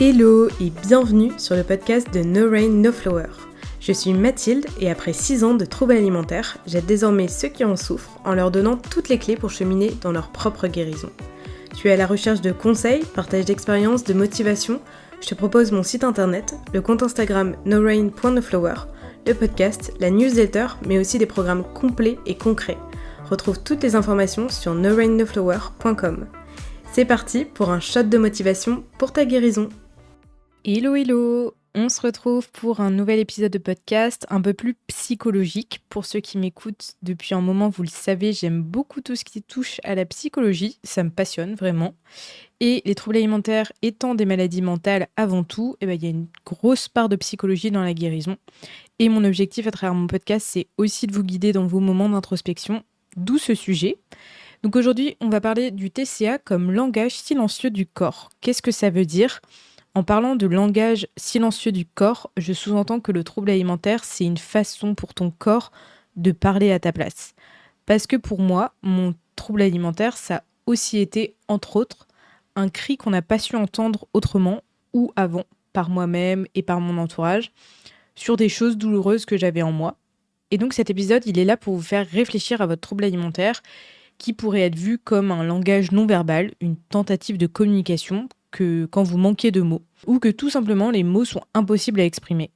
Hello et bienvenue sur le podcast de No Rain No Flower. Je suis Mathilde et après 6 ans de troubles alimentaires, j'aide désormais ceux qui en souffrent en leur donnant toutes les clés pour cheminer dans leur propre guérison. Tu es à la recherche de conseils, partage d'expériences, de motivation. Je te propose mon site internet, le compte Instagram norain.noflower, le podcast, la newsletter, mais aussi des programmes complets et concrets. Retrouve toutes les informations sur norainnoflower.com. C'est parti pour un shot de motivation pour ta guérison. Hello, on se retrouve pour un nouvel épisode de podcast un peu plus psychologique. Pour ceux qui m'écoutent depuis un moment, vous le savez, j'aime beaucoup tout ce qui touche à la psychologie, ça me passionne vraiment. Et les troubles alimentaires étant des maladies mentales avant tout, il y a une grosse part de psychologie dans la guérison. Et mon objectif à travers mon podcast, c'est aussi de vous guider dans vos moments d'introspection, d'où ce sujet. Donc aujourd'hui, on va parler du TCA comme langage silencieux du corps. Qu'est-ce que ça veut dire ? En parlant de langage silencieux du corps, je sous-entends que le trouble alimentaire, c'est une façon pour ton corps de parler à ta place. Parce que pour moi, mon trouble alimentaire, ça a aussi été, entre autres, un cri qu'on n'a pas su entendre autrement ou avant, par moi-même et par mon entourage, sur des choses douloureuses que j'avais en moi. Et donc cet épisode, il est là pour vous faire réfléchir à votre trouble alimentaire qui pourrait être vu comme un langage non verbal, une tentative de communication que quand vous manquez de mots, ou que tout simplement les mots sont impossibles à exprimer.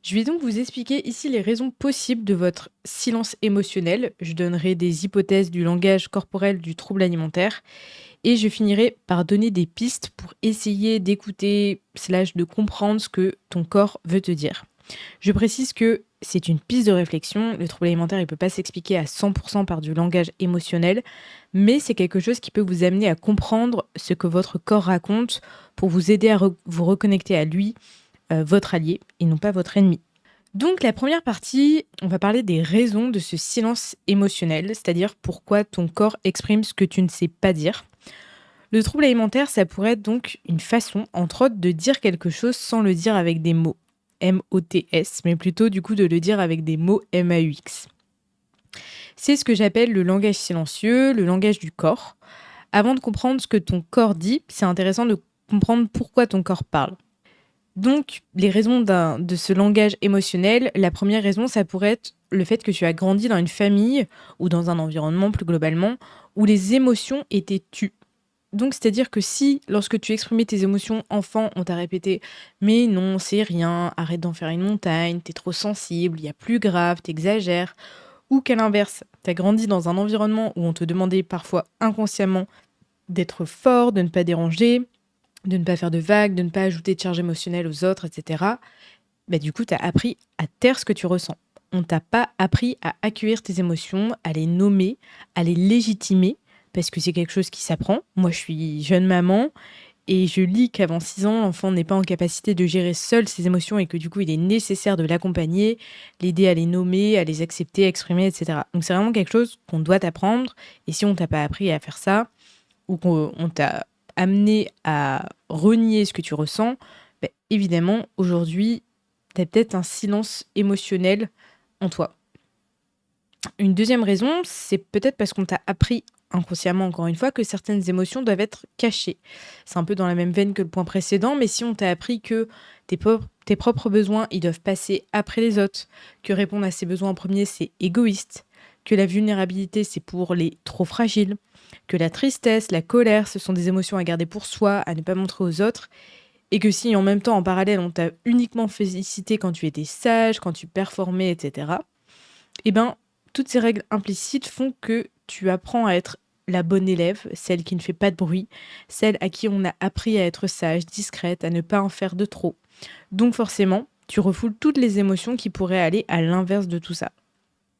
Je vais donc vous expliquer ici les raisons possibles de votre silence émotionnel, je donnerai des hypothèses du langage corporel du trouble alimentaire, et je finirai par donner des pistes pour essayer d'écouter / de comprendre ce que ton corps veut te dire. Je précise que c'est une piste de réflexion, le trouble alimentaire il peut pas s'expliquer à 100% par du langage émotionnel, mais c'est quelque chose qui peut vous amener à comprendre ce que votre corps raconte pour vous aider à vous reconnecter à lui, votre allié, et non pas votre ennemi. Donc la première partie, on va parler des raisons de ce silence émotionnel, c'est-à-dire pourquoi ton corps exprime ce que tu ne sais pas dire. Le trouble alimentaire, ça pourrait être donc une façon, entre autres, de dire quelque chose sans le dire avec des mots. M-O-T-S, mais plutôt du coup de le dire avec des mots M-A-U-X. C'est ce que j'appelle le langage silencieux, le langage du corps. Avant de comprendre ce que ton corps dit, c'est intéressant de comprendre pourquoi ton corps parle. Donc, les raisons de ce langage émotionnel, la première raison, ça pourrait être le fait que tu as grandi dans une famille ou dans un environnement plus globalement où les émotions étaient tues. Donc, c'est-à-dire que si, lorsque tu exprimais tes émotions enfant, on t'a répété « Mais non, c'est rien, arrête d'en faire une montagne, t'es trop sensible, il y a plus grave, t'exagères », ou qu'à l'inverse, t'as grandi dans un environnement où on te demandait parfois inconsciemment d'être fort, de ne pas déranger, de ne pas faire de vagues, de ne pas ajouter de charge émotionnelle aux autres, etc. Du coup, t'as appris à taire ce que tu ressens. On t'a pas appris à accueillir tes émotions, à les nommer, à les légitimer, parce que c'est quelque chose qui s'apprend. Moi, je suis jeune maman et je lis qu'avant 6 ans, l'enfant n'est pas en capacité de gérer seul ses émotions et que du coup, il est nécessaire de l'accompagner, l'aider à les nommer, à les accepter, à exprimer, etc. Donc, c'est vraiment quelque chose qu'on doit apprendre. Et si on t'a pas appris à faire ça, ou qu'on t'a amené à renier ce que tu ressens, évidemment, aujourd'hui, tu as peut-être un silence émotionnel en toi. Une deuxième raison, c'est peut-être parce qu'on t'a appris inconsciemment, encore une fois, que certaines émotions doivent être cachées. C'est un peu dans la même veine que le point précédent, mais si on t'a appris que tes propres besoins, ils doivent passer après les autres, que répondre à ses besoins en premier, c'est égoïste, que la vulnérabilité, c'est pour les trop fragiles, que la tristesse, la colère, ce sont des émotions à garder pour soi, à ne pas montrer aux autres, et que si en même temps, en parallèle, on t'a uniquement félicité quand tu étais sage, quand tu performais, etc., toutes ces règles implicites font que tu apprends à être la bonne élève, celle qui ne fait pas de bruit, celle à qui on a appris à être sage, discrète, à ne pas en faire de trop. Donc forcément, tu refoules toutes les émotions qui pourraient aller à l'inverse de tout ça.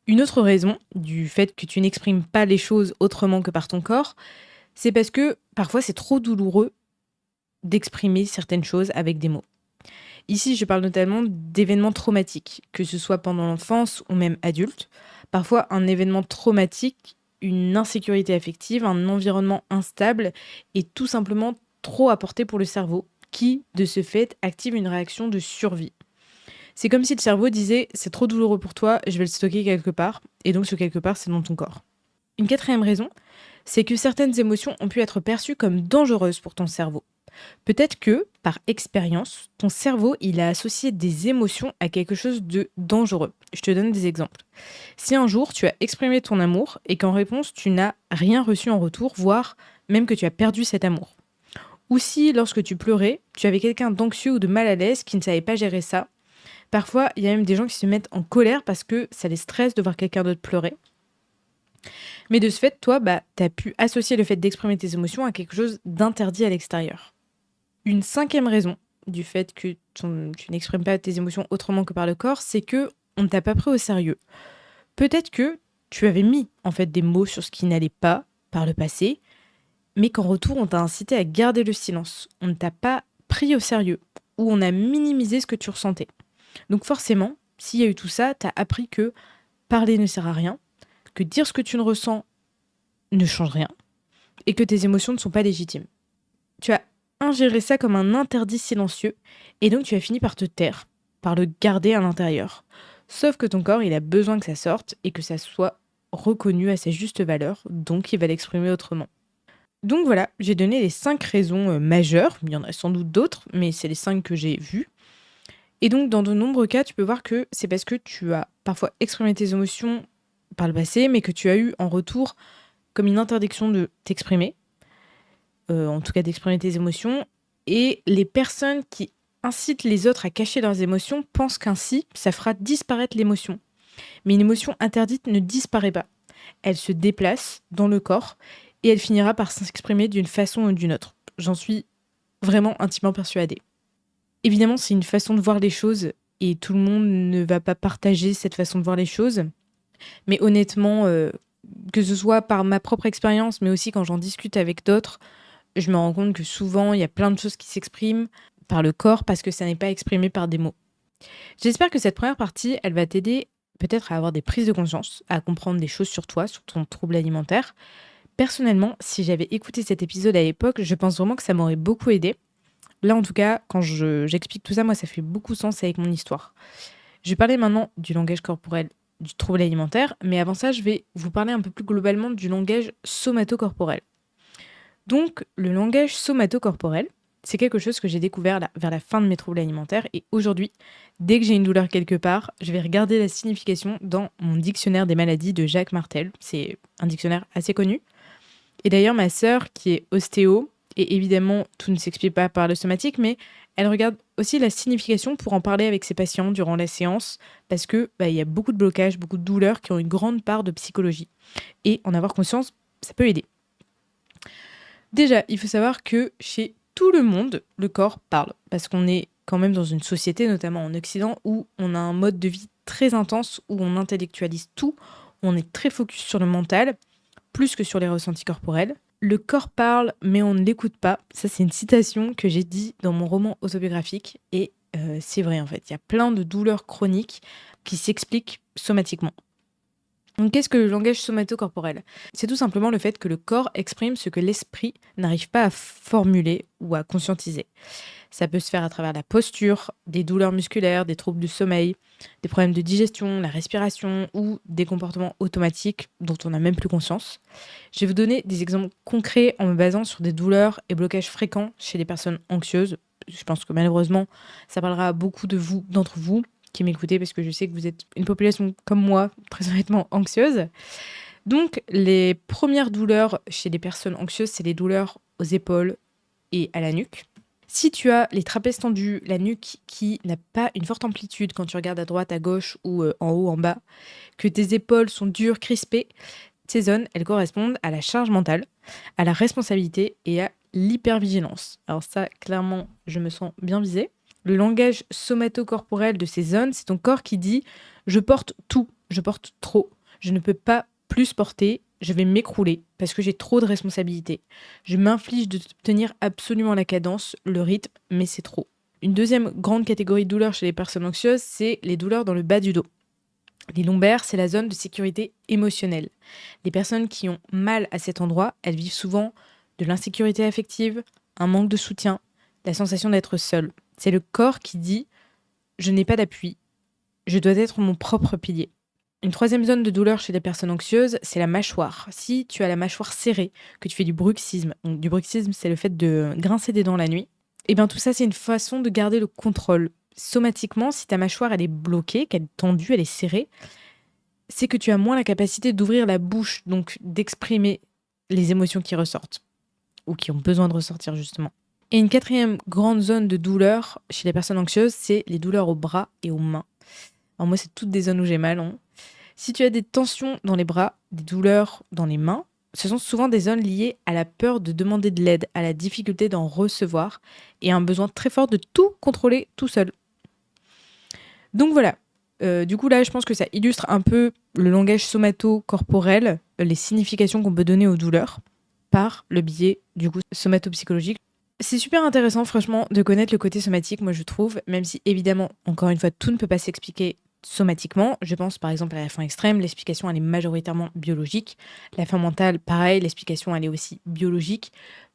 Une autre raison du fait que tu n'exprimes pas les choses autrement que par ton corps, c'est parce que parfois c'est trop douloureux d'exprimer certaines choses avec des mots. Ici, je parle notamment d'événements traumatiques, que ce soit pendant l'enfance ou même adulte. Parfois, un événement traumatique, une insécurité affective, un environnement instable est tout simplement trop à porter pour le cerveau, qui, de ce fait, active une réaction de survie. C'est comme si le cerveau disait « c'est trop douloureux pour toi, je vais le stocker quelque part », et donc ce quelque part, c'est dans ton corps. Une quatrième raison, c'est que certaines émotions ont pu être perçues comme dangereuses pour ton cerveau. Peut-être que, par expérience, ton cerveau, il a associé des émotions à quelque chose de dangereux. Je te donne des exemples. Si un jour tu as exprimé ton amour et qu'en réponse tu n'as rien reçu en retour, voire même que tu as perdu cet amour. Ou si, lorsque tu pleurais, tu avais quelqu'un d'anxieux ou de mal à l'aise qui ne savait pas gérer ça. Parfois, il y a même des gens qui se mettent en colère parce que ça les stresse de voir quelqu'un d'autre pleurer. Mais de ce fait, toi, tu as pu associer le fait d'exprimer tes émotions à quelque chose d'interdit à l'extérieur. Une cinquième raison du fait que tu n'exprimes pas tes émotions autrement que par le corps, c'est que on ne t'a pas pris au sérieux. Peut-être que tu avais mis en fait des mots sur ce qui n'allait pas par le passé, mais qu'en retour, on t'a incité à garder le silence. On ne t'a pas pris au sérieux ou on a minimisé ce que tu ressentais. Donc forcément, s'il y a eu tout ça, t'as appris que parler ne sert à rien, que dire ce que tu ne ressens ne change rien et que tes émotions ne sont pas légitimes. Tu as ingéré ça comme un interdit silencieux et donc tu as fini par te taire, par le garder à l'intérieur. Sauf que ton corps, il a besoin que ça sorte et que ça soit reconnu à sa juste valeur, donc il va l'exprimer autrement. Donc voilà, j'ai donné les 5 raisons majeures, il y en a sans doute d'autres, mais c'est les 5 que j'ai vues. Et donc dans de nombreux cas, tu peux voir que c'est parce que tu as parfois exprimé tes émotions par le passé, mais que tu as eu en retour comme une interdiction de t'exprimer, en tout cas d'exprimer tes émotions, et les personnes qui incitent les autres à cacher leurs émotions pensent qu'ainsi, ça fera disparaître l'émotion. Mais une émotion interdite ne disparaît pas. Elle se déplace dans le corps et elle finira par s'exprimer d'une façon ou d'une autre. J'en suis vraiment intimement persuadée. Évidemment, c'est une façon de voir les choses et tout le monde ne va pas partager cette façon de voir les choses. Mais honnêtement, que ce soit par ma propre expérience, mais aussi quand j'en discute avec d'autres, je me rends compte que souvent, il y a plein de choses qui s'expriment par le corps parce que ça n'est pas exprimé par des mots. J'espère que cette première partie, elle va t'aider peut-être à avoir des prises de conscience, à comprendre des choses sur toi, sur ton trouble alimentaire. Personnellement, si j'avais écouté cet épisode à l'époque, je pense vraiment que ça m'aurait beaucoup aidé. Là, en tout cas, quand j'explique tout ça, moi, ça fait beaucoup de sens avec mon histoire. Je vais parler maintenant du langage corporel du trouble alimentaire, mais avant ça, je vais vous parler un peu plus globalement du langage somatocorporel. Donc, le langage somatocorporel, c'est quelque chose que j'ai découvert vers la fin de mes troubles alimentaires, et aujourd'hui, dès que j'ai une douleur quelque part, je vais regarder la signification dans mon dictionnaire des maladies de Jacques Martel. C'est un dictionnaire assez connu. Et d'ailleurs, ma sœur, qui est ostéo, et évidemment, tout ne s'explique pas par le somatique, mais elle regarde aussi la signification pour en parler avec ses patients durant la séance, parce que il y a beaucoup de blocages, beaucoup de douleurs qui ont une grande part de psychologie. Et en avoir conscience, ça peut aider. Déjà, il faut savoir que chez tout le monde, le corps parle, parce qu'on est quand même dans une société, notamment en Occident, où on a un mode de vie très intense, où on intellectualise tout, où on est très focus sur le mental, plus que sur les ressentis corporels. Le corps parle, mais on ne l'écoute pas. Ça, c'est une citation que j'ai dit dans mon roman autobiographique. Et c'est vrai, en fait. Il y a plein de douleurs chroniques qui s'expliquent somatiquement. Donc, qu'est-ce que le langage somatocorporel ? C'est tout simplement le fait que le corps exprime ce que l'esprit n'arrive pas à formuler ou à conscientiser. Ça peut se faire à travers la posture, des douleurs musculaires, des troubles du sommeil, des problèmes de digestion, la respiration ou des comportements automatiques dont on n'a même plus conscience. Je vais vous donner des exemples concrets en me basant sur des douleurs et blocages fréquents chez les personnes anxieuses. Je pense que malheureusement, ça parlera à beaucoup d'entre vous qui m'écoutez parce que je sais que vous êtes une population comme moi, très honnêtement anxieuse. Donc, les premières douleurs chez les personnes anxieuses, c'est les douleurs aux épaules et à la nuque. Si tu as les trapèzes tendus, la nuque qui n'a pas une forte amplitude quand tu regardes à droite, à gauche ou en haut, en bas, que tes épaules sont dures, crispées, ces zones, elles correspondent à la charge mentale, à la responsabilité et à l'hypervigilance. Alors ça, clairement, je me sens bien visée. Le langage somatocorporel de ces zones, c'est ton corps qui dit « je porte tout, je porte trop, je ne peux pas plus porter, je vais m'écrouler parce que j'ai trop de responsabilités. Je m'inflige de tenir absolument la cadence, le rythme, mais c'est trop. » Une deuxième grande catégorie de douleurs chez les personnes anxieuses, c'est les douleurs dans le bas du dos. Les lombaires, c'est la zone de sécurité émotionnelle. Les personnes qui ont mal à cet endroit, elles vivent souvent de l'insécurité affective, un manque de soutien, la sensation d'être seule. C'est le corps qui dit « je n'ai pas d'appui, je dois être mon propre pilier ». Une troisième zone de douleur chez les personnes anxieuses, c'est la mâchoire. Si tu as la mâchoire serrée, que tu fais du bruxisme, donc du bruxisme, c'est le fait de grincer des dents la nuit, Et bien tout ça, c'est une façon de garder le contrôle. Somatiquement, si ta mâchoire elle est bloquée, qu'elle est tendue, elle est serrée, c'est que tu as moins la capacité d'ouvrir la bouche, donc d'exprimer les émotions qui ressortent, ou qui ont besoin de ressortir justement. Et une quatrième grande zone de douleur chez les personnes anxieuses, c'est les douleurs aux bras et aux mains. Alors moi, c'est toutes des zones où j'ai mal, hein. Si tu as des tensions dans les bras, des douleurs dans les mains, ce sont souvent des zones liées à la peur de demander de l'aide, à la difficulté d'en recevoir et à un besoin très fort de tout contrôler tout seul. Donc voilà. Du coup là, je pense que ça illustre un peu le langage somato-corporel, les significations qu'on peut donner aux douleurs par le biais du coup somato-psychologique. C'est super intéressant, franchement, de connaître le côté somatique, moi je trouve, même si évidemment, encore une fois, tout ne peut pas s'expliquer somatiquement. Je pense par exemple à la faim extrême, l'explication elle est majoritairement biologique. La faim mentale, pareil, l'explication elle est aussi biologique.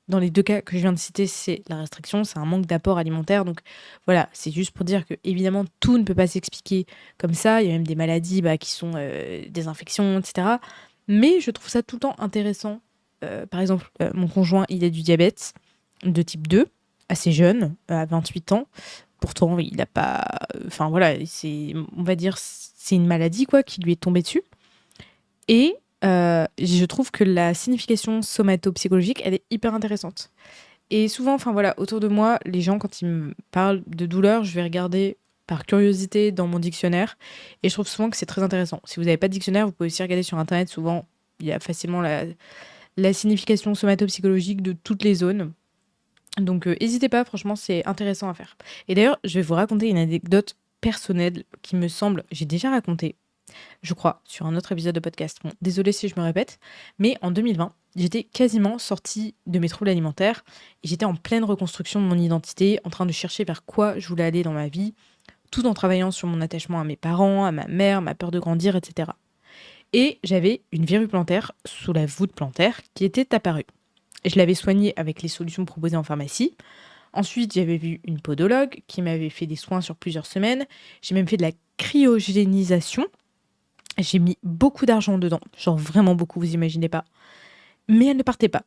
Dans les deux cas que je viens de citer, c'est la restriction, c'est un manque d'apport alimentaire. Donc voilà, c'est juste pour dire que évidemment tout ne peut pas s'expliquer comme ça. Il y a même des maladies qui sont des infections, etc. Mais je trouve ça tout le temps intéressant. Par exemple, mon conjoint, il a du diabète de type 2, assez jeune, à 28 ans. Pourtant, il n'a pas... Enfin voilà, on va dire, c'est une maladie quoi qui lui est tombée dessus. Et je trouve que la signification somato-psychologique, elle est hyper intéressante. Et souvent, enfin voilà, autour de moi, les gens, quand ils me parlent de douleur, je vais regarder par curiosité dans mon dictionnaire. Et je trouve souvent que c'est très intéressant. Si vous n'avez pas de dictionnaire, vous pouvez aussi regarder sur Internet. Souvent, il y a facilement la signification somato-psychologique de toutes les zones. Donc, n'hésitez pas, franchement, c'est intéressant à faire. Et d'ailleurs, je vais vous raconter une anecdote personnelle qui me semble, j'ai déjà raconté, je crois, sur un autre épisode de podcast. Bon, désolée si je me répète, mais en 2020, j'étais quasiment sortie de mes troubles alimentaires et j'étais en pleine reconstruction de mon identité, en train de chercher vers quoi je voulais aller dans ma vie, tout en travaillant sur mon attachement à mes parents, à ma mère, ma peur de grandir, etc. Et j'avais une verrue plantaire sous la voûte plantaire qui était apparue. Je l'avais soignée avec les solutions proposées en pharmacie. Ensuite, j'avais vu une podologue qui m'avait fait des soins sur plusieurs semaines. J'ai même fait de la cryogénisation. J'ai mis beaucoup d'argent dedans, genre vraiment beaucoup, vous imaginez pas. Mais elle ne partait pas.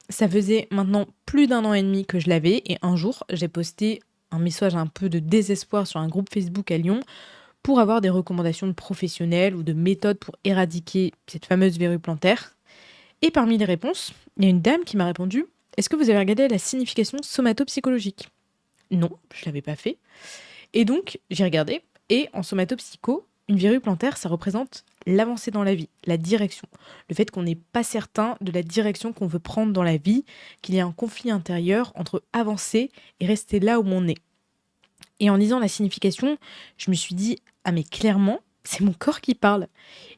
Ça faisait maintenant plus d'1 an et demi que je l'avais et un jour, j'ai posté un message un peu de désespoir sur un groupe Facebook à Lyon pour avoir des recommandations de professionnels ou de méthodes pour éradiquer cette fameuse verrue plantaire. Et parmi les réponses, il y a une dame qui m'a répondu: est-ce que vous avez regardé la signification somatopsychologique? Non, je ne l'avais pas fait. Et donc, j'ai regardé, et en somatopsycho, une verrue plantaire, ça représente l'avancée dans la vie, la direction. Le fait qu'on n'est pas certain de la direction qu'on veut prendre dans la vie, qu'il y a un conflit intérieur entre avancer et rester là où on est. Et en lisant la signification, je me suis dit, ah mais clairement, c'est mon corps qui parle.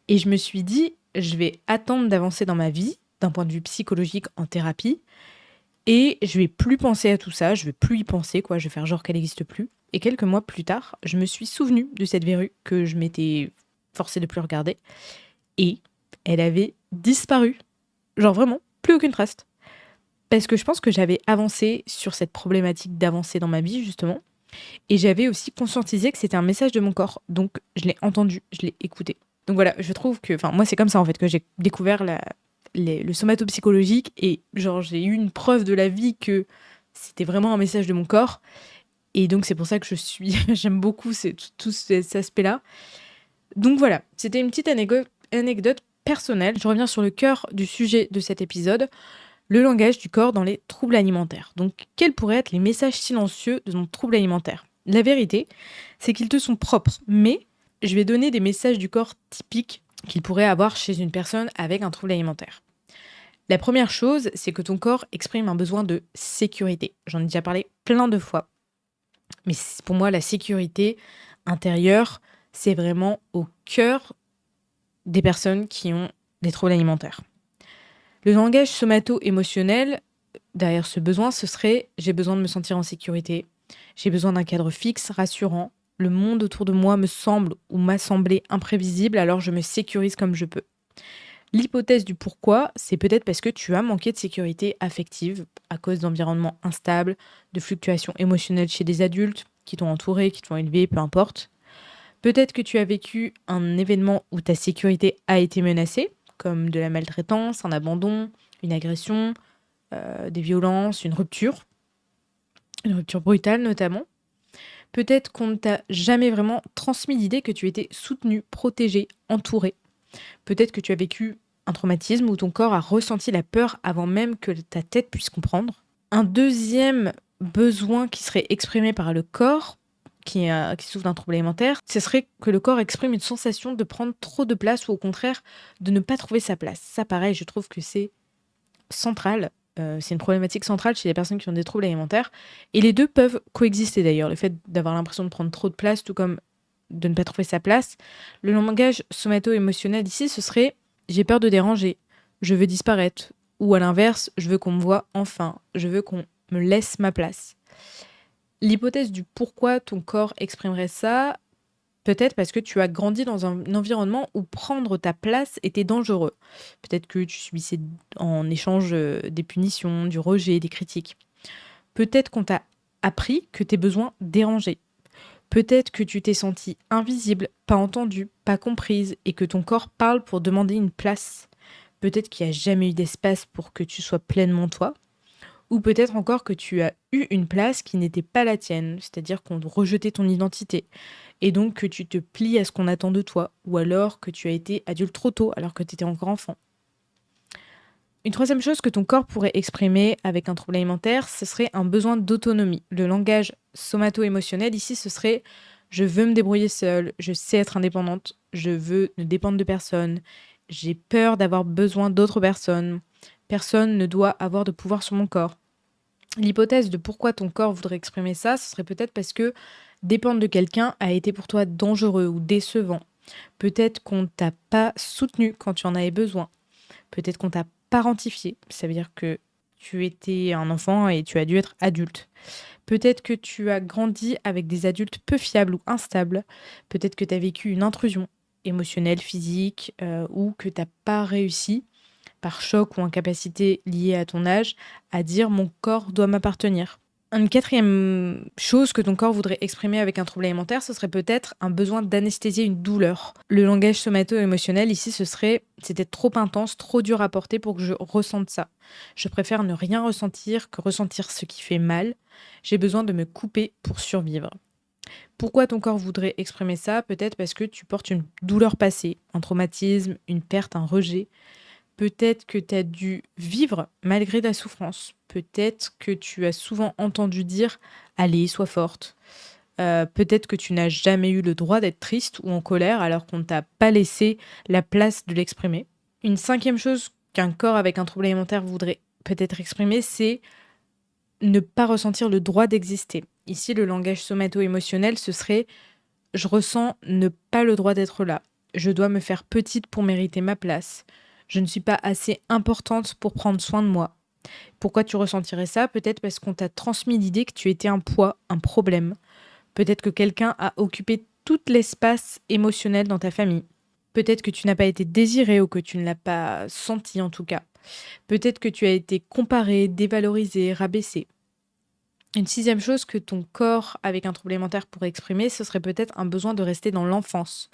Et je me suis dit, je vais attendre d'avancer dans ma vie, d'un point de vue psychologique en thérapie, et je vais plus penser à tout ça, je vais plus y penser, quoi, je vais faire genre qu'elle n'existe plus. Et quelques mois plus tard, je me suis souvenue de cette verrue que je m'étais forcée de plus regarder, et elle avait disparu. Genre vraiment, plus aucune trace. Parce que je pense que j'avais avancé sur cette problématique d'avancer dans ma vie, justement, et j'avais aussi conscientisé que c'était un message de mon corps, donc je l'ai entendu, je l'ai écouté. Donc voilà, je trouve que, enfin moi c'est comme ça en fait que j'ai découvert le somatopsychologique et genre j'ai eu une preuve de la vie que c'était vraiment un message de mon corps et donc c'est pour ça que j'aime beaucoup tout cet aspect-là. Donc voilà, c'était une petite anecdote personnelle. Je reviens sur le cœur du sujet de cet épisode, le langage du corps dans les troubles alimentaires. Donc quels pourraient être les messages silencieux de ton trouble alimentaire? La vérité, c'est qu'ils te sont propres, mais je vais donner des messages du corps typiques qu'il pourrait avoir chez une personne avec un trouble alimentaire. La première chose, c'est que ton corps exprime un besoin de sécurité. J'en ai déjà parlé plein de fois. Mais pour moi, la sécurité intérieure, c'est vraiment au cœur des personnes qui ont des troubles alimentaires. Le langage somato-émotionnel, derrière ce besoin, ce serait: j'ai besoin de me sentir en sécurité, j'ai besoin d'un cadre fixe, rassurant, le monde autour de moi me semble ou m'a semblé imprévisible, alors je me sécurise comme je peux. L'hypothèse du pourquoi, c'est peut-être parce que tu as manqué de sécurité affective à cause d'environnements instables, de fluctuations émotionnelles chez des adultes qui t'ont entouré, qui t'ont élevé, peu importe. Peut-être que tu as vécu un événement où ta sécurité a été menacée, comme de la maltraitance, un abandon, une agression, des violences, une rupture. une rupture brutale notamment. Peut-être qu'on ne t'a jamais vraiment transmis l'idée que tu étais soutenu, protégé, entouré. Peut-être que tu as vécu un traumatisme où ton corps a ressenti la peur avant même que ta tête puisse comprendre. Un deuxième besoin qui serait exprimé par le corps, qui souffre d'un trouble alimentaire, ce serait que le corps exprime une sensation de prendre trop de place ou au contraire de ne pas trouver sa place. Ça, pareil, je trouve que c'est central. C'est une problématique centrale chez les personnes qui ont des troubles alimentaires. Et les deux peuvent coexister d'ailleurs. Le fait d'avoir l'impression de prendre trop de place, tout comme de ne pas trouver sa place. Le langage somato-émotionnel ici, ce serait j'ai peur de déranger, je veux disparaître. Ou à l'inverse, je veux qu'on me voie enfin, je veux qu'on me laisse ma place. L'hypothèse du pourquoi ton corps exprimerait ça, peut-être parce que tu as grandi dans un environnement où prendre ta place était dangereux. Peut-être que tu subissais en échange des punitions, du rejet, des critiques. Peut-être qu'on t'a appris que tes besoins dérangeaient. Peut-être que tu t'es sentie invisible, pas entendue, pas comprise et que ton corps parle pour demander une place. Peut-être qu'il n'y a jamais eu d'espace pour que tu sois pleinement toi. Ou peut-être encore que tu as eu une place qui n'était pas la tienne, c'est-à-dire qu'on rejetait ton identité. Et donc que tu te plies à ce qu'on attend de toi. Ou alors que tu as été adulte trop tôt alors que tu étais encore enfant. Une troisième chose que ton corps pourrait exprimer avec un trouble alimentaire, ce serait un besoin d'autonomie. Le langage somato-émotionnel ici, ce serait je veux me débrouiller seule, je sais être indépendante, je veux ne dépendre de personne, j'ai peur d'avoir besoin d'autres personnes, personne ne doit avoir de pouvoir sur mon corps. L'hypothèse de pourquoi ton corps voudrait exprimer ça, ce serait peut-être parce que dépendre de quelqu'un a été pour toi dangereux ou décevant. Peut-être qu'on ne t'a pas soutenu quand tu en avais besoin. Peut-être qu'on t'a parentifié, ça veut dire que tu étais un enfant et tu as dû être adulte. Peut-être que tu as grandi avec des adultes peu fiables ou instables. Peut-être que tu as vécu une intrusion émotionnelle, physique, ou que tu n'as pas réussi, par choc ou incapacité liée à ton âge, à dire mon corps doit m'appartenir. Une quatrième chose que ton corps voudrait exprimer avec un trouble alimentaire, ce serait peut-être un besoin d'anesthésier une douleur. Le langage somato-émotionnel ici, c'était trop intense, trop dur à porter pour que je ressente ça. Je préfère ne rien ressentir que ressentir ce qui fait mal. J'ai besoin de me couper pour survivre. Pourquoi ton corps voudrait exprimer ça? Peut-être parce que tu portes une douleur passée, un traumatisme, une perte, un rejet. Peut-être que tu as dû vivre malgré ta souffrance. Peut-être que tu as souvent entendu dire allez, sois forte. Peut-être que tu n'as jamais eu le droit d'être triste ou en colère alors qu'on ne t'a pas laissé la place de l'exprimer. Une cinquième chose qu'un corps avec un trouble alimentaire voudrait peut-être exprimer, c'est ne pas ressentir le droit d'exister. Ici, le langage somato-émotionnel, ce serait je ressens ne pas le droit d'être là. Je dois me faire petite pour mériter ma place. Je ne suis pas assez importante pour prendre soin de moi. Pourquoi tu ressentirais ça? Peut-être parce qu'on t'a transmis l'idée que tu étais un poids, un problème. Peut-être que quelqu'un a occupé tout l'espace émotionnel dans ta famille. Peut-être que tu n'as pas été désiré ou que tu ne l'as pas senti en tout cas. Peut-être que tu as été comparé, dévalorisé, rabaissé. Une sixième chose que ton corps avec un trouble alimentaire pourrait exprimer, ce serait peut-être un besoin de rester dans l'enfance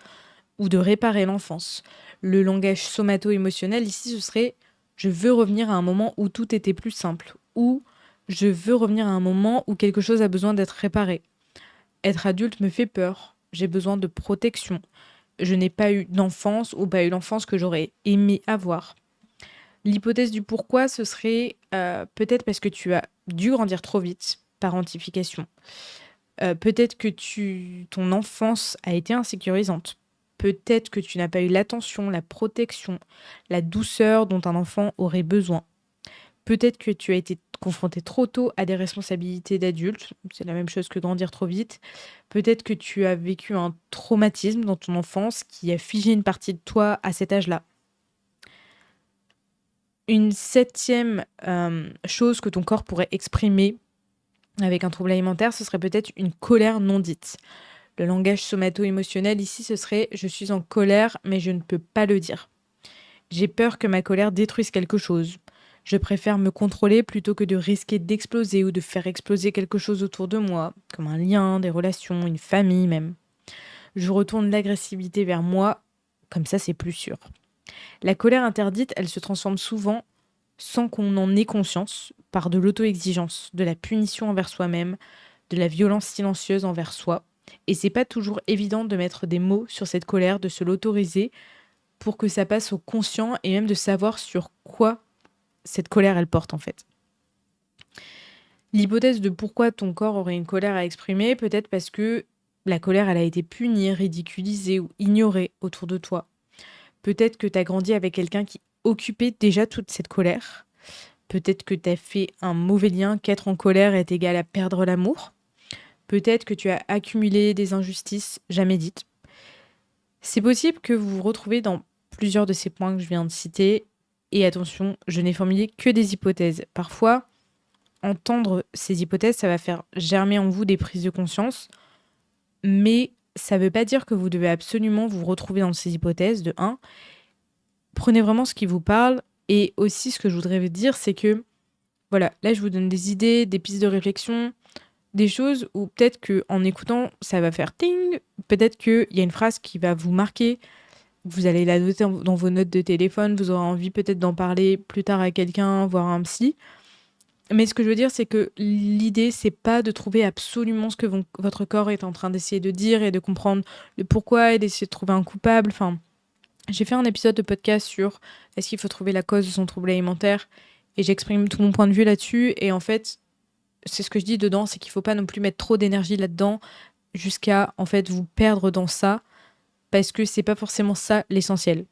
ou de réparer l'enfance. Le langage somato-émotionnel ici, ce serait je veux revenir à un moment où tout était plus simple, ou je veux revenir à un moment où quelque chose a besoin d'être réparé. Être adulte me fait peur, j'ai besoin de protection. Je n'ai pas eu d'enfance ou pas eu l'enfance que j'aurais aimé avoir. L'hypothèse du pourquoi, ce serait peut-être parce que tu as dû grandir trop vite, parentification. Peut-être que ton enfance a été insécurisante. Peut-être que tu n'as pas eu l'attention, la protection, la douceur dont un enfant aurait besoin. Peut-être que tu as été confronté trop tôt à des responsabilités d'adulte. C'est la même chose que grandir trop vite. Peut-être que tu as vécu un traumatisme dans ton enfance qui a figé une partie de toi à cet âge-là. Une septième chose que ton corps pourrait exprimer avec un trouble alimentaire, ce serait peut-être une colère non dite. Le langage somato-émotionnel ici, ce serait je suis en colère, mais je ne peux pas le dire. J'ai peur que ma colère détruise quelque chose. Je préfère me contrôler plutôt que de risquer d'exploser ou de faire exploser quelque chose autour de moi, comme un lien, des relations, une famille même. Je retourne l'agressivité vers moi, comme ça c'est plus sûr. La colère interdite, elle se transforme souvent sans qu'on en ait conscience, par de l'auto-exigence, de la punition envers soi-même, de la violence silencieuse envers soi. Et c'est pas toujours évident de mettre des mots sur cette colère, de se l'autoriser pour que ça passe au conscient et même de savoir sur quoi cette colère elle porte en fait. L'hypothèse de pourquoi ton corps aurait une colère à exprimer, peut-être parce que la colère elle a été punie, ridiculisée ou ignorée autour de toi. Peut-être que tu as grandi avec quelqu'un qui occupait déjà toute cette colère. Peut-être que tu as fait un mauvais lien, qu'être en colère est égal à perdre l'amour. Peut-être que tu as accumulé des injustices jamais dites. C'est possible que vous vous retrouvez dans plusieurs de ces points que je viens de citer. Et attention, je n'ai formulé que des hypothèses. Parfois, entendre ces hypothèses, ça va faire germer en vous des prises de conscience. Mais ça ne veut pas dire que vous devez absolument vous retrouver dans ces hypothèses, de 1. Prenez vraiment ce qui vous parle. Et aussi, ce que je voudrais vous dire, c'est que, voilà, là, je vous donne des idées, des pistes de réflexion, des choses où peut-être qu'en écoutant, ça va faire ting. Peut-être qu'il y a une phrase qui va vous marquer. Vous allez la noter dans vos notes de téléphone. Vous aurez envie peut-être d'en parler plus tard à quelqu'un, voire à un psy. Mais ce que je veux dire, c'est que l'idée, c'est pas de trouver absolument ce que votre corps est en train d'essayer de dire et de comprendre le pourquoi et d'essayer de trouver un coupable. Enfin, j'ai fait un épisode de podcast sur est-ce qu'il faut trouver la cause de son trouble alimentaire et j'exprime tout mon point de vue là-dessus. Et en fait, c'est ce que je dis dedans, c'est qu'il faut pas non plus mettre trop d'énergie là-dedans jusqu'à en fait vous perdre dans ça parce que c'est pas forcément ça l'essentiel.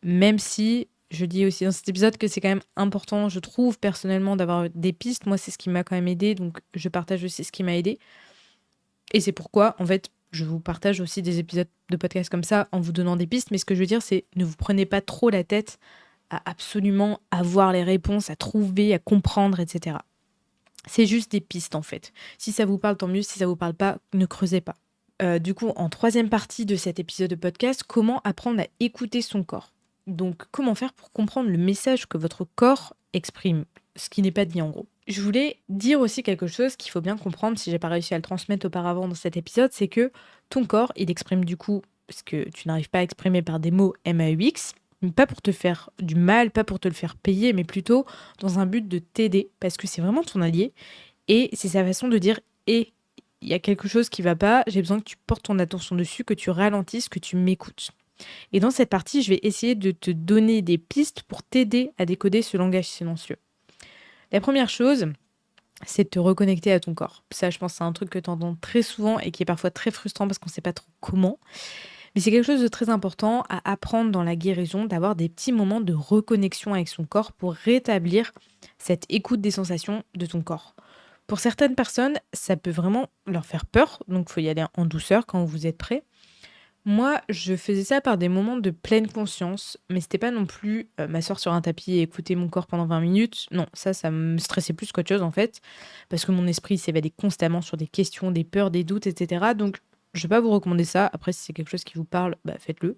Même si je dis aussi dans cet épisode que c'est quand même important, je trouve personnellement, d'avoir des pistes. Moi, c'est ce qui m'a quand même aidé, donc je partage aussi ce qui m'a aidé. Et c'est pourquoi, en fait, je vous partage aussi des épisodes de podcast comme ça en vous donnant des pistes. Mais ce que je veux dire, c'est ne vous prenez pas trop la tête à absolument avoir les réponses, à trouver, à comprendre, etc. C'est juste des pistes, en fait. Si ça vous parle, tant mieux. Si ça vous parle pas, ne creusez pas. Du coup, en troisième partie de cet épisode de podcast, comment apprendre à écouter son corps. Donc, comment faire pour comprendre le message que votre corps exprime, ce qui n'est pas dit en gros. Je voulais dire aussi quelque chose qu'il faut bien comprendre, si j'ai pas réussi à le transmettre auparavant dans cet épisode, c'est que ton corps, il exprime du coup ce que tu n'arrives pas à exprimer par des mots MAUX, pas pour te faire du mal, pas pour te le faire payer, mais plutôt dans un but de t'aider, parce que c'est vraiment ton allié, et c'est sa façon de dire « et il y a quelque chose qui va pas, j'ai besoin que tu portes ton attention dessus, que tu ralentisses, que tu m'écoutes ». Et dans cette partie, je vais essayer de te donner des pistes pour t'aider à décoder ce langage silencieux. La première chose, c'est de te reconnecter à ton corps. Ça, je pense que c'est un truc que tu entends très souvent et qui est parfois très frustrant parce qu'on ne sait pas trop comment. Mais c'est quelque chose de très important à apprendre dans la guérison, d'avoir des petits moments de reconnexion avec son corps pour rétablir cette écoute des sensations de ton corps. Pour certaines personnes, ça peut vraiment leur faire peur, donc il faut y aller en douceur quand vous êtes prêt. Moi, je faisais ça par des moments de pleine conscience, mais c'était pas non plus m'asseoir sur un tapis et écouter mon corps pendant 20 minutes. Non, ça me stressait plus qu'autre chose en fait, parce que mon esprit s'évadait constamment sur des questions, des peurs, des doutes, etc. Donc, je vais pas vous recommander ça. Après, si c'est quelque chose qui vous parle, bah, faites-le.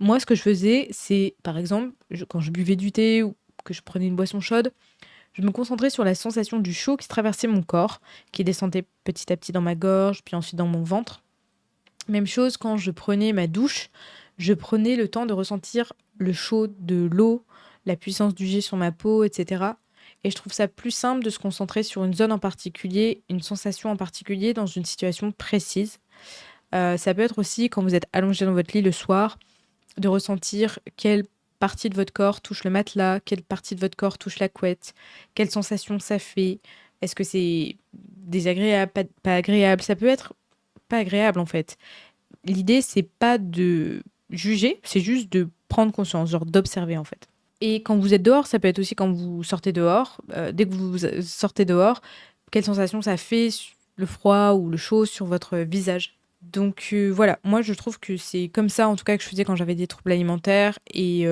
Moi, ce que je faisais, c'est, par exemple, quand je buvais du thé ou que je prenais une boisson chaude, je me concentrais sur la sensation du chaud qui traversait mon corps, qui descendait petit à petit dans ma gorge, puis ensuite dans mon ventre. Même chose quand je prenais ma douche, je prenais le temps de ressentir le chaud de l'eau, la puissance du jet sur ma peau, etc. Et je trouve ça plus simple de se concentrer sur une zone en particulier, une sensation en particulier dans une situation précise. Ça peut être aussi quand vous êtes allongé dans votre lit le soir, de ressentir quelle partie de votre corps touche le matelas, quelle partie de votre corps touche la couette, quelle sensation ça fait. Est-ce que c'est désagréable, pas agréable? Ça peut être pas agréable en fait. L'idée, c'est pas de juger, c'est juste de prendre conscience, genre d'observer en fait. Et quand vous êtes dehors, ça peut être aussi quand vous sortez dehors. Dès que vous sortez dehors, quelle sensation ça fait, le froid ou le chaud sur votre visage. Donc voilà, moi je trouve que c'est comme ça en tout cas que je faisais quand j'avais des troubles alimentaires et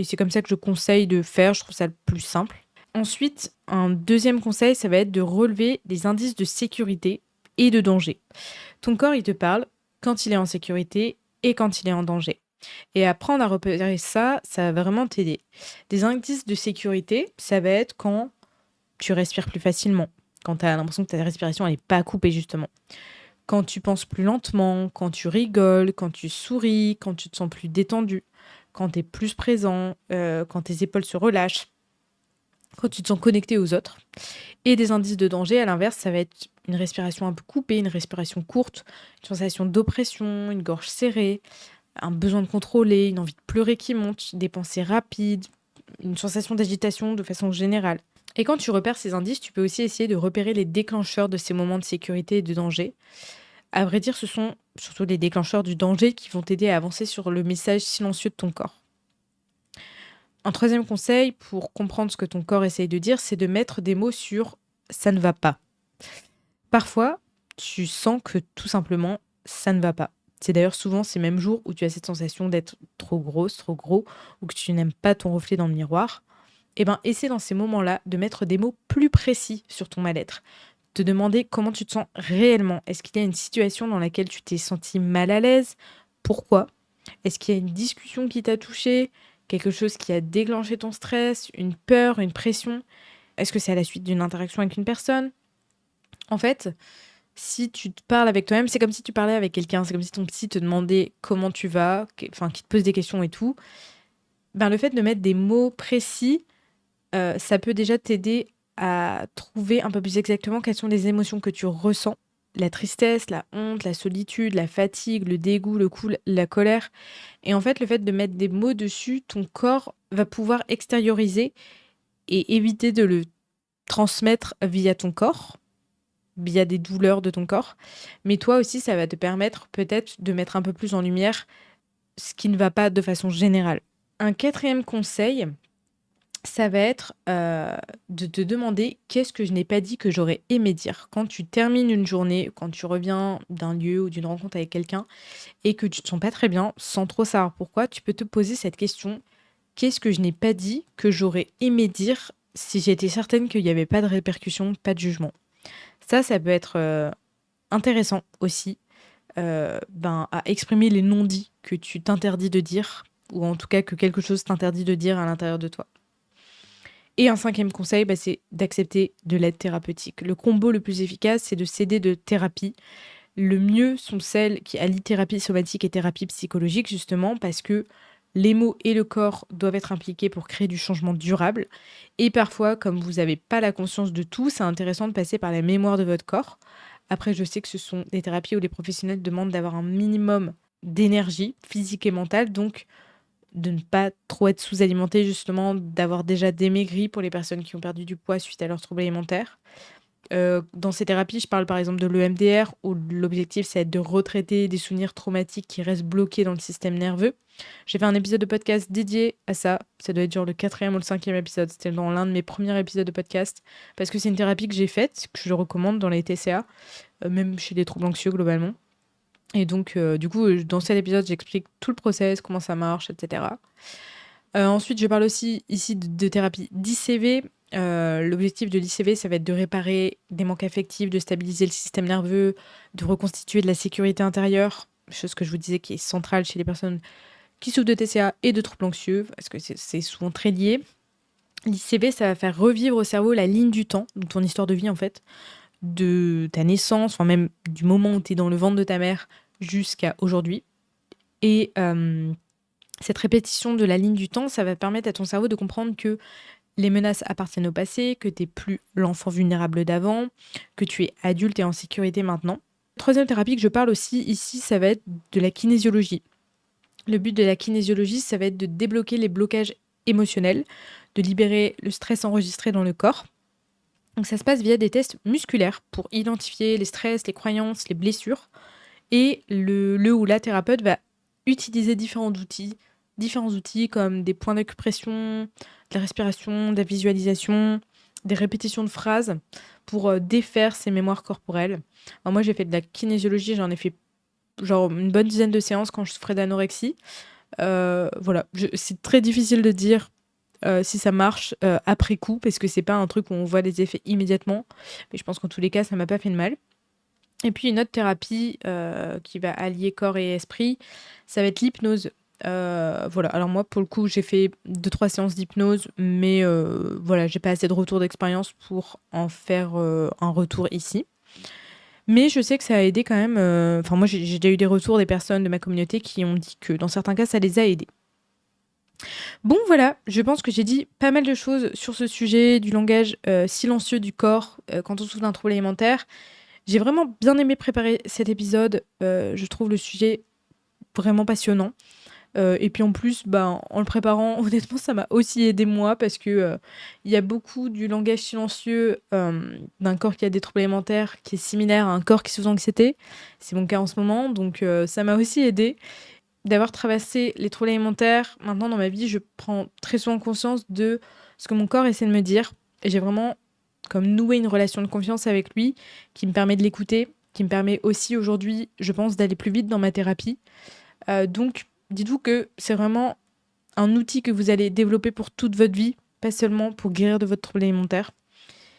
c'est comme ça que je conseille de faire, je trouve ça le plus simple. Ensuite, un deuxième conseil, ça va être de relever des indices de sécurité et de danger. Ton corps, il te parle quand il est en sécurité et quand il est en danger. Et apprendre à repérer ça, ça va vraiment t'aider. Des indices de sécurité, ça va être quand tu respires plus facilement, quand tu as l'impression que ta respiration n'est pas coupée justement. Quand tu penses plus lentement, quand tu rigoles, quand tu souris, quand tu te sens plus détendu, quand tu es plus présent, quand tes épaules se relâchent. quand tu te sens connecté aux autres. Et des indices de danger, à l'inverse, ça va être une respiration un peu coupée, une respiration courte, une sensation d'oppression, une gorge serrée, un besoin de contrôler, une envie de pleurer qui monte, des pensées rapides, une sensation d'agitation de façon générale. Et quand tu repères ces indices, tu peux aussi essayer de repérer les déclencheurs de ces moments de sécurité et de danger. À vrai dire, ce sont surtout les déclencheurs du danger qui vont t'aider à avancer sur le message silencieux de ton corps. Un troisième conseil pour comprendre ce que ton corps essaye de dire, c'est de mettre des mots sur ça ne va pas. Parfois, tu sens que tout simplement, ça ne va pas. C'est d'ailleurs souvent ces mêmes jours où tu as cette sensation d'être trop grosse, trop gros, ou que tu n'aimes pas ton reflet dans le miroir. Eh bien, essaie dans ces moments-là de mettre des mots plus précis sur ton mal-être. Te demander comment tu te sens réellement. Est-ce qu'il y a une situation dans laquelle tu t'es senti mal à l'aise? Pourquoi? Est-ce qu'il y a une discussion qui t'a touché? Quelque chose qui a déclenché ton stress? Une peur? Une pression? Est-ce que c'est à la suite d'une interaction avec une personne? En fait, si tu te parles avec toi-même, c'est comme si tu parlais avec quelqu'un. C'est comme si ton psy te demandait comment tu vas, enfin, qui te pose des questions et tout. Ben, le fait de mettre des mots précis, ça peut déjà t'aider à trouver un peu plus exactement quelles sont les émotions que tu ressens. La tristesse, la honte, la solitude, la fatigue, le dégoût, la colère. Et en fait, le fait de mettre des mots dessus, ton corps va pouvoir extérioriser et éviter de le transmettre via ton corps, via des douleurs de ton corps. Mais toi aussi, ça va te permettre peut-être de mettre un peu plus en lumière ce qui ne va pas de façon générale. Un quatrième conseil, ça va être de te demander qu'est-ce que je n'ai pas dit que j'aurais aimé dire. Quand tu termines une journée, quand tu reviens d'un lieu ou d'une rencontre avec quelqu'un et que tu te sens pas très bien, sans trop savoir pourquoi, tu peux te poser cette question. Qu'est-ce que je n'ai pas dit que j'aurais aimé dire si j'étais certaine qu'il n'y avait pas de répercussions, pas de jugement? Ça peut être intéressant aussi à exprimer les non-dits que tu t'interdis de dire, ou en tout cas que quelque chose t'interdit de dire à l'intérieur de toi. Et un cinquième conseil, c'est d'accepter de l'aide thérapeutique. Le combo le plus efficace, c'est de s'aider de thérapie. Le mieux sont celles qui allient thérapie somatique et thérapie psychologique, justement, parce que les mots et le corps doivent être impliqués pour créer du changement durable. Et parfois, comme vous n'avez pas la conscience de tout, c'est intéressant de passer par la mémoire de votre corps. Après, je sais que ce sont des thérapies où les professionnels demandent d'avoir un minimum d'énergie physique et mentale, donc de ne pas trop être sous-alimenté, justement, d'avoir déjà démaigri pour les personnes qui ont perdu du poids suite à leurs troubles alimentaires. Dans ces thérapies, je parle par exemple de l'EMDR, où l'objectif, c'est de retraiter des souvenirs traumatiques qui restent bloqués dans le système nerveux. J'ai fait un épisode de podcast dédié à ça. Ça doit être genre le 4e ou le 5e épisode. C'était dans l'un de mes premiers épisodes de podcast. Parce que c'est une thérapie que j'ai faite, que je recommande dans les TCA, même chez les troubles anxieux globalement. Et donc, du coup, dans cet épisode, j'explique tout le process, comment ça marche, etc. Ensuite, je parle aussi ici de thérapie d'ICV. L'objectif de l'ICV, ça va être de réparer des manques affectifs, de stabiliser le système nerveux, de reconstituer de la sécurité intérieure, chose que je vous disais qui est centrale chez les personnes qui souffrent de TCA et de troubles anxieux, parce que c'est souvent très lié. L'ICV, ça va faire revivre au cerveau la ligne du temps, donc ton histoire de vie en fait, de ta naissance, enfin même du moment où tu es dans le ventre de ta mère jusqu'à aujourd'hui. Et cette répétition de la ligne du temps, ça va permettre à ton cerveau de comprendre que les menaces appartiennent au passé, que tu n'es plus l'enfant vulnérable d'avant, que tu es adulte et en sécurité maintenant. Troisième thérapie que je parle aussi ici, ça va être de la kinésiologie. Le but de la kinésiologie, ça va être de débloquer les blocages émotionnels, de libérer le stress enregistré dans le corps. Donc ça se passe via des tests musculaires pour identifier les stress, les croyances, les blessures. Et le ou la thérapeute va utiliser différents outils comme des points d'acupression, de la respiration, de la visualisation, des répétitions de phrases pour défaire ces mémoires corporelles. Alors moi, j'ai fait de la kinésiologie, j'en ai fait genre une bonne dizaine de séances quand je souffrais d'anorexie. Voilà, c'est très difficile de dire si ça marche après coup, parce que c'est pas un truc où on voit les effets immédiatement. Mais je pense qu'en tous les cas, ça m'a pas fait de mal. Et puis une autre thérapie qui va allier corps et esprit, ça va être l'hypnose. Voilà, alors moi pour le coup j'ai fait 2-3 séances d'hypnose, mais voilà, j'ai pas assez de retour d'expérience pour en faire un retour ici. Mais je sais que ça a aidé quand même, moi j'ai déjà eu des retours des personnes de ma communauté qui ont dit que dans certains cas ça les a aidés. Bon voilà, je pense que j'ai dit pas mal de choses sur ce sujet du langage silencieux du corps quand on souffre d'un trouble alimentaire. J'ai vraiment bien aimé préparer cet épisode, je trouve le sujet vraiment passionnant. Et puis en plus, en le préparant, honnêtement, ça m'a aussi aidé moi parce que il y a beaucoup du langage silencieux d'un corps qui a des troubles alimentaires qui est similaire à un corps qui souffre d'anxiété. C'est mon cas en ce moment, donc ça m'a aussi aidé d'avoir traversé les troubles alimentaires. Maintenant, dans ma vie, je prends très souvent conscience de ce que mon corps essaie de me dire. Et j'ai vraiment comme noué une relation de confiance avec lui qui me permet de l'écouter, qui me permet aussi aujourd'hui, je pense, d'aller plus vite dans ma thérapie. Donc, dites-vous que c'est vraiment un outil que vous allez développer pour toute votre vie, pas seulement pour guérir de votre trouble alimentaire.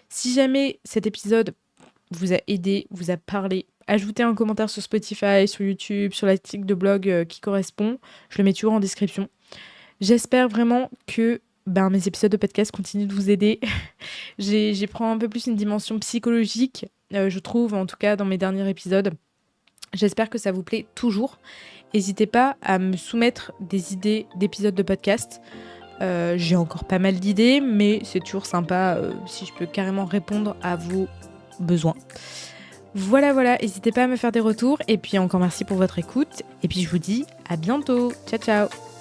Si jamais cet épisode vous a aidé, vous a parlé, ajoutez un commentaire sur Spotify, sur YouTube, sur l'article de blog qui correspond. Je le mets toujours en description. J'espère vraiment que mes épisodes de podcast continuent de vous aider. J'ai pris un peu plus une dimension psychologique, je trouve, en tout cas dans mes derniers épisodes. J'espère que ça vous plaît toujours. N'hésitez pas à me soumettre des idées d'épisodes de podcast. J'ai encore pas mal d'idées, mais c'est toujours sympa si je peux carrément répondre à vos besoins. Voilà, n'hésitez pas à me faire des retours. Et puis encore merci pour votre écoute. Et puis je vous dis à bientôt. Ciao, ciao.